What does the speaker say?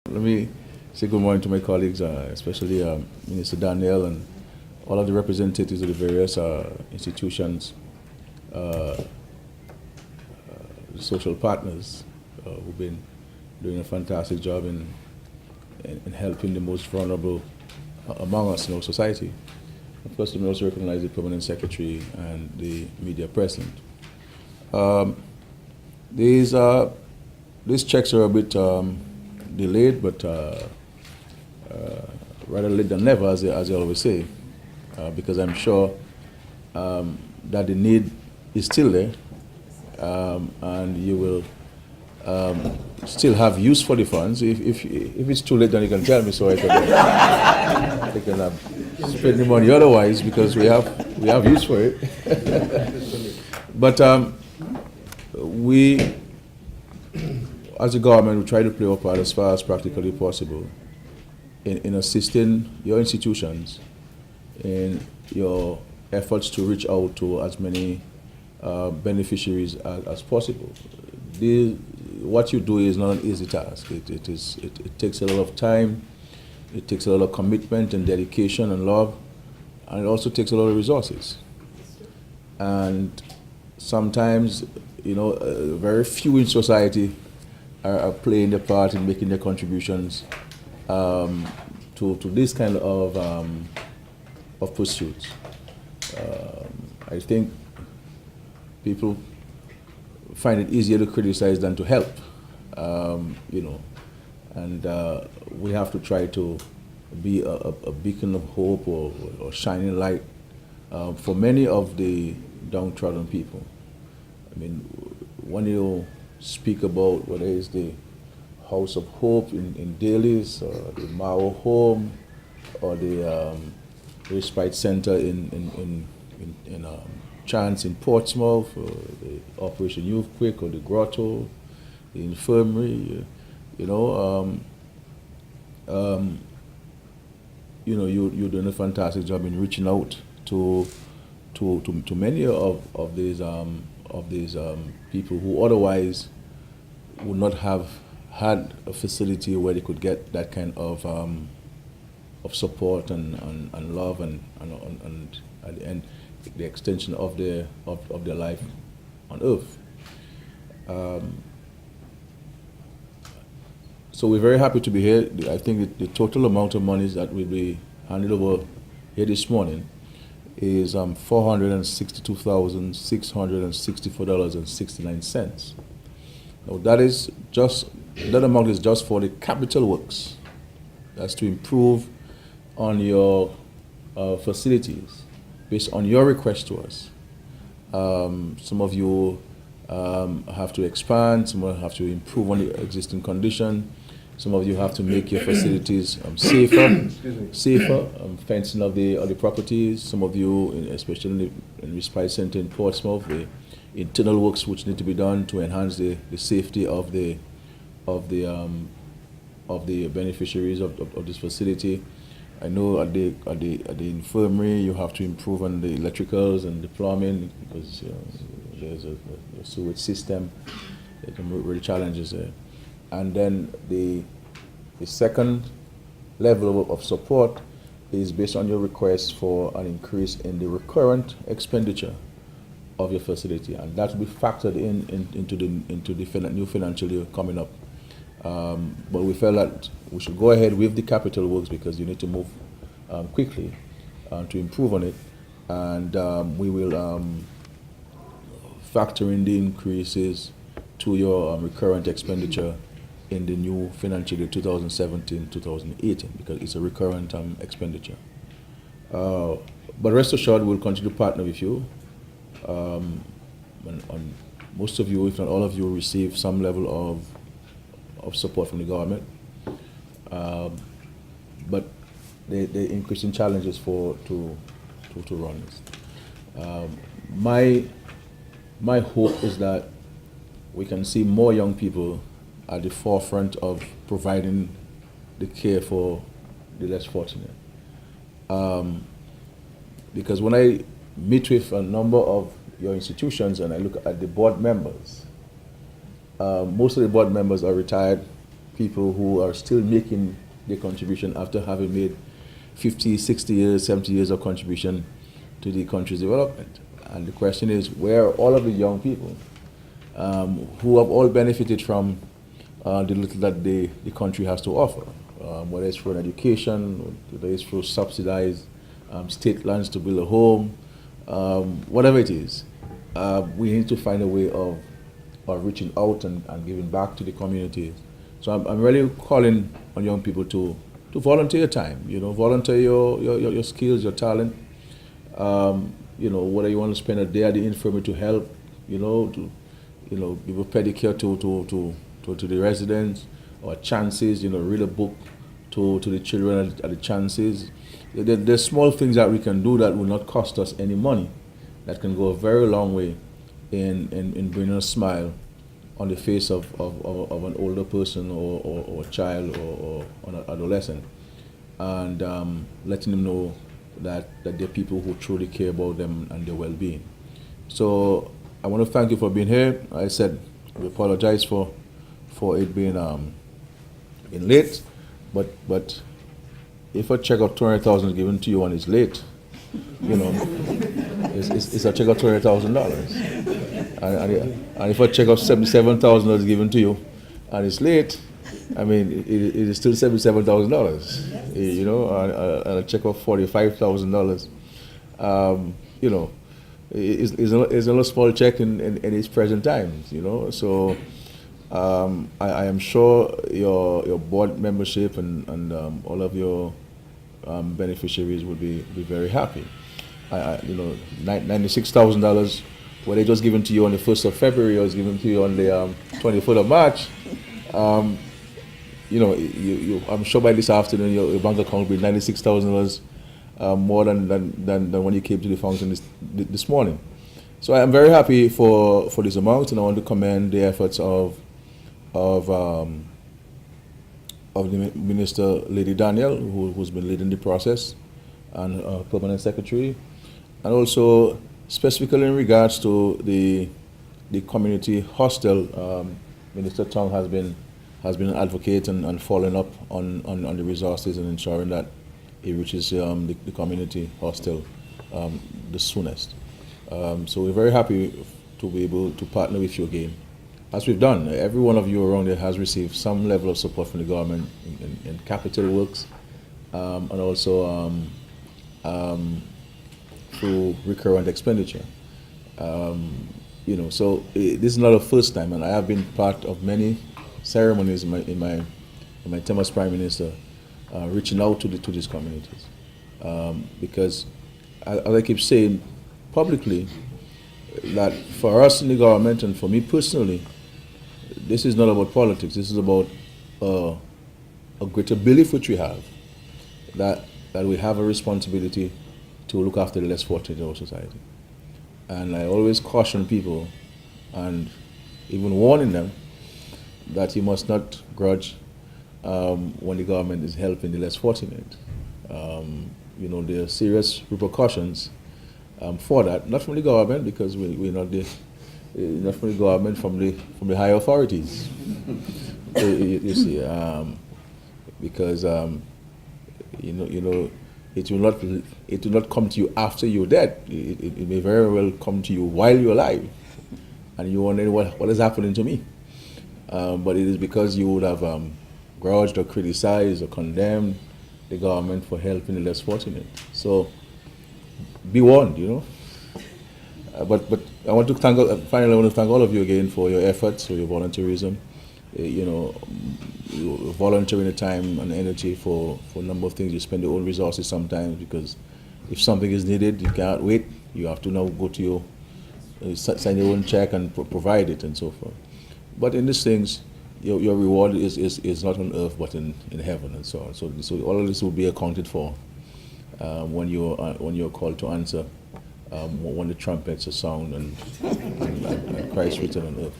Let me say good morning to my colleagues, especially Minister Daniel and all of the representatives of the various institutions, uh, social partners who've been doing a fantastic job in helping the most vulnerable among us in our society. Of course, let me also recognize the Permanent Secretary and the media president. Um, these, these checks are a bit delayed, but rather late than never, as I always say, because I'm sure that the need is still there, and you will still have use for the funds. If it's too late, then you can tell me so I can spend the money otherwise, because we have use for it. But we, as a government, we try to play our part as far as practically possible in assisting your institutions in your efforts to reach out to as many beneficiaries as possible. What you do is not an easy task. It takes a lot of time, it takes a lot of commitment and dedication and love, and it also takes a lot of resources. And sometimes, very few in society are playing their part in making their contributions to this kind of pursuits. I think people find it easier to criticize than to help, and we have to try to be a beacon of hope or shining light for many of the downtrodden people. I mean, when you speak about whether it's the House of Hope in Dailies, or the Mao Home, or the Respite Center in Chance in Portsmouth, or the Operation Youth Quick, or the Grotto, the Infirmary, you're doing a fantastic job in reaching out to many of these people who otherwise would not have had a facility where they could get that kind of support and love and at the end the extension of their life on earth. So we're very happy to be here. I think the total amount of monies that will be handed over here this morning is $462,664.69. Now that amount is just for the capital works. That's to improve on your facilities based on your request to us. Some of you have to expand, some of you have to improve on the existing condition, some of you have to make your facilities safer, fencing of the properties. Some of you, especially in the Respite Center in Portsmouth, the internal works which need to be done to enhance the safety of the beneficiaries of this facility. I know at the infirmary you have to improve on the electricals and the plumbing, because there's a sewage system. There are some real challenges there. And then the second level of support is based on your request for an increase in the recurrent expenditure of your facility, and that will be factored into the new financial year coming up. But we felt that we should go ahead with the capital works because you need to move quickly to improve on it, and we will factor in the increases to your recurrent expenditure in the new financial year 2017-2018, because it's a recurrent expenditure. But rest assured, we'll continue to partner with you. On most of you, if not all of you, receive some level of support from the government. But the increasing challenges to run this. My hope is that we can see more young people at the forefront of providing the care for the less fortunate. Because when I meet with a number of your institutions and I look at the board members, most of the board members are retired people who are still making their contribution after having made 50, 60 years, 70 years of contribution to the country's development. And the question is, where are all of the young people who have all benefited from the little that the country has to offer, whether it's for an education, whether it's for subsidized state lands to build a home, whatever it is. We need to find a way of reaching out and giving back to the communities. So I'm really calling on young people to volunteer time, volunteer your skills, your talent, whether you want to spend a day at the infirmary to help, give a pedicure to the residents, or chances, read a book to the children at the chances. There's small things that we can do that will not cost us any money, that can go a very long way in bringing a smile on the face of an older person or a child or an adolescent, and letting them know that there are people who truly care about them and their well-being. So I want to thank you for being here. I said we apologize for it being late, but if a check of 200,000 is given to you and it's late, it's a check of $200,000. And if a check of $77,000 is given to you and it's late, I mean, it is still $77,000. And a check of $45,000, is a small check in its present times. So I am sure your board membership and all of your beneficiaries would be very happy. $96,000, were they just given to you on the 1st of February or was given to you on the 24th of March, I'm sure by this afternoon your bank account will be $96,000 more than when you came to the function this morning. So I am very happy for this amount, and I want to commend the efforts of the Minister, Lady Daniel, who's been leading the process, and Permanent Secretary, and also specifically in regards to the community hostel. Minister Tong has been an advocate and following up on the resources and ensuring that it reaches the community hostel the soonest. So we're very happy to be able to partner with you again, as we've done. Every one of you around there has received some level of support from the government in capital works, and also through recurrent expenditure. So this is not the first time, and I have been part of many ceremonies in my time as Prime Minister, reaching out to these communities, because as I keep saying publicly, that for us in the government and for me personally, this is not about politics. This is about a greater belief which we have that we have a responsibility to look after the less fortunate in our society. And I always caution people and even warning them that you must not grudge when the government is helping the less fortunate. There are serious repercussions for that, not from the government, because we're not from the government, from the higher authorities. you see, because it will not come to you after you're dead. It may very well come to you while you're alive, and you wonder what is happening to me. But it is because you would have grudged or criticized or condemned the government for helping the less fortunate. So be warned, But I want to finally I want to thank all of you again for your efforts, for your volunteerism. You're volunteering the time and energy for a number of things. You spend your own resources sometimes, because if something is needed, you can't wait. You have to now go to your sign your own check and provide it and so forth. But in these things, your reward is not on earth but in heaven and so on. So all of this will be accounted for when you're called to answer, when the trumpets are sound and Christ return on earth.